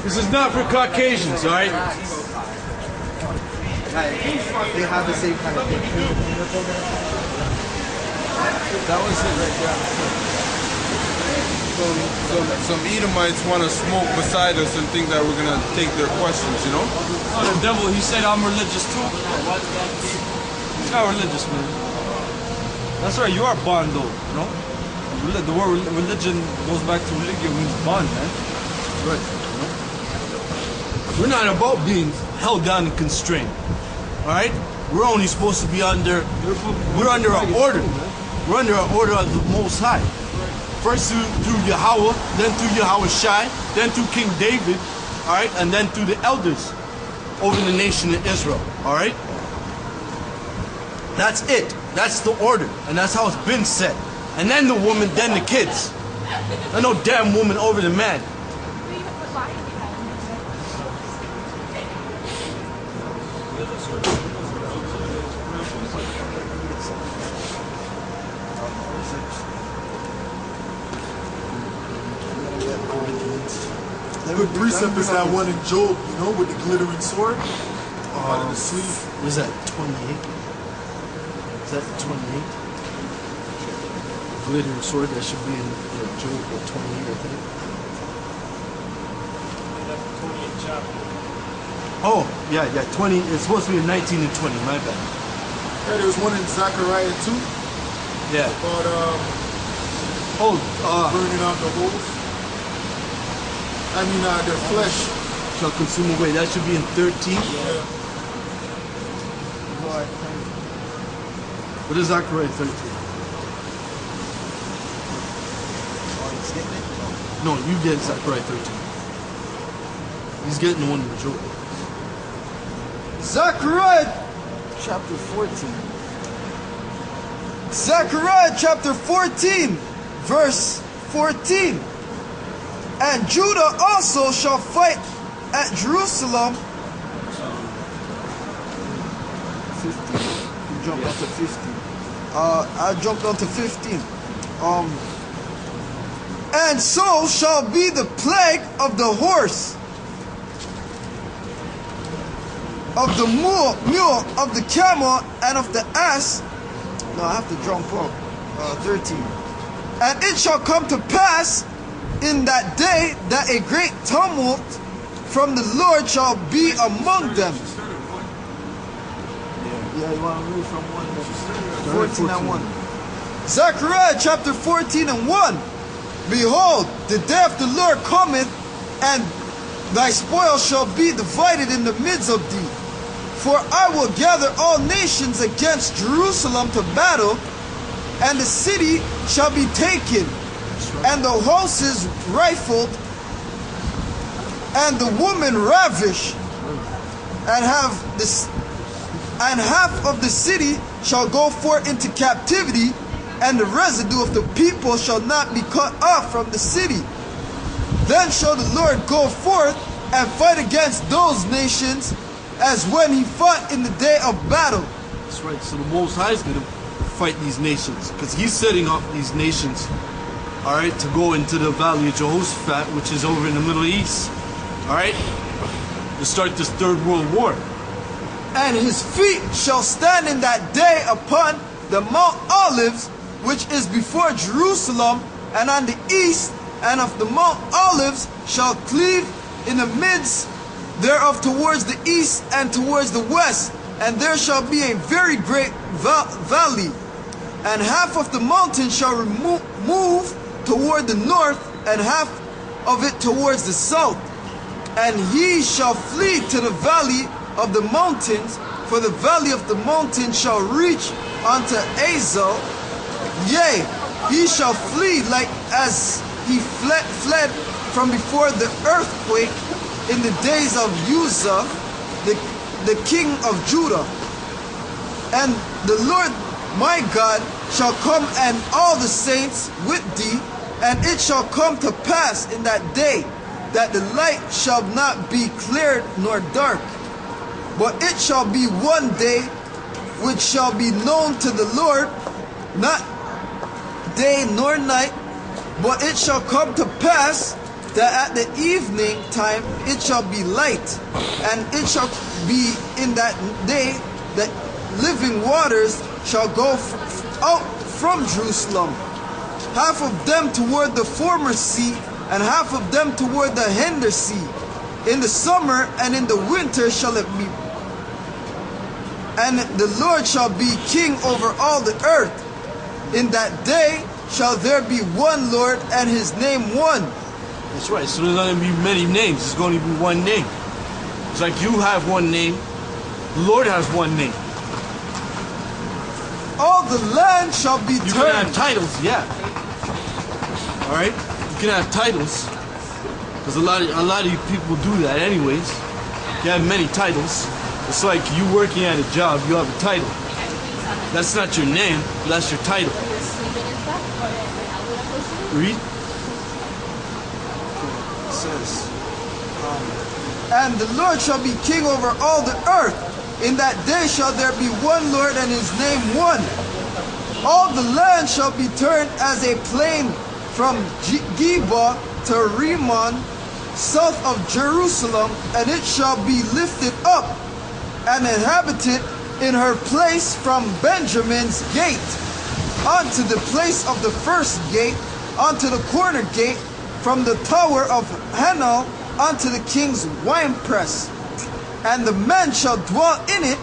This is not for Caucasians, alright? They have the same kind of thing. That was it right there. Some Edomites want to smoke beside us and think that we're going to take their questions, you know? Oh, the devil, he said I'm religious too. He's not religious, man. That's right, you are bond though, you know? The word religion goes back to religio, means bond, man. Right. You know? We're not about being held down and constrained. Alright? We're only supposed to be under, we're under an order. We're under an order of the Most High. First through Yahweh, then through Yahweh Shai, then through King David, alright? And then through the elders over the nation of Israel, alright? That's it. That's the order. And that's how it's been set. And then the woman, then the kids. There's no damn woman over the man. A good precept is that one in Job, you know, with the glittering sword out of the sleeve. Was that 28? Is that 28? Glittering sword, that should be in Job 28, I think. Oh, yeah, 20. It's supposed to be in 19 and 20, my bad. Yeah, there's one in Zechariah too. Yeah. About burning out the holes. I mean, their flesh shall consume away. That should be in 13. Yeah. What is Zechariah 13? No, you get Zechariah 13. He's getting the one in the Job. Zechariah chapter 14. Zechariah chapter 14, verse 14. And Judah also shall fight at Jerusalem. 15. You jumped up to 15. I jumped on to 15. And so shall be the plague of the horse, of the mule, of the camel, and of the ass. No, I have to jump up. 13. And it shall come to pass in that day that a great tumult from the Lord shall be among them. Yeah, you want to read from 14 and 1. Zechariah chapter 14 and 1. Behold, the day of the Lord cometh, and thy spoil shall be divided in the midst of thee. For I will gather all nations against Jerusalem to battle, and the city shall be taken, and the horses rifled, and the women ravished, and half of the city shall go forth into captivity, and the residue of the people shall not be cut off from the city. Then shall the Lord go forth and fight against those nations, as when he fought in the day of battle. That's right. So the Most High is going to fight these nations, because he's setting up these nations, all right, to go into the valley of Jehoshaphat, which is over in the Middle East, all right, to start this third world war. And his feet shall stand in that day upon the Mount Olives, which is before Jerusalem, and on the east, and of the Mount Olives shall cleave in the midst thereof towards the east and towards the west, and there shall be a very great valley, and half of the mountain shall move toward the north, and half of it towards the south. And he shall flee to the valley of the mountains, for the valley of the mountains shall reach unto Azel. Yea, he shall flee like as he fled from before the earthquake in the days of Uzziah, the king of Judah. And the Lord my God shall come, and all the saints with thee, and it shall come to pass in that day that the light shall not be cleared nor dark, but it shall be one day which shall be known to the Lord, not day nor night. But it shall come to pass that at the evening time it shall be light, and it shall be in that day that living waters shall go out from Jerusalem, half of them toward the former sea, and half of them toward the hinder sea. In the summer and in the winter shall it be. And the Lord shall be king over all the earth. In that day shall there be one Lord, and his name one. That's right. So there's not going to be many names. It's going to be one name. It's like you have one name. The Lord has one name. All the land shall be You turned. can have titles, yeah. All right. You can have titles, because a lot of you people do that, anyways. You have many titles. It's like you working at a job. You have a title. That's not your name. But that's your title. Read. It says, and the Lord shall be king over all the earth. In that day shall there be one Lord, and his name one. All the land shall be turned as a plain from Geba to Rimmon, south of Jerusalem, and it shall be lifted up and inhabited in her place from Benjamin's gate unto the place of the first gate, unto the corner gate, from the tower of Hanel unto the king's winepress. And the men shall dwell in it,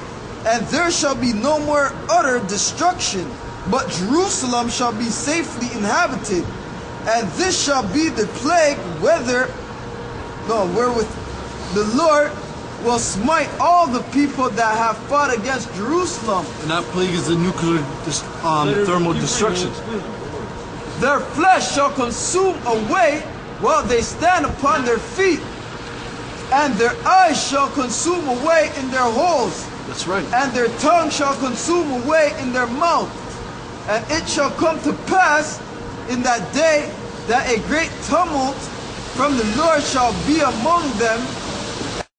and there shall be no more utter destruction, but Jerusalem shall be safely inhabited. And this shall be the plague wherewith the Lord will smite all the people that have fought against Jerusalem. And that plague is the nuclear thermal destruction. Their flesh shall consume away while they stand upon their feet, and their eyes shall consume away in their holes. That's right. And their tongue shall consume away in their mouth. And it shall come to pass in that day that a great tumult from the Lord shall be among them,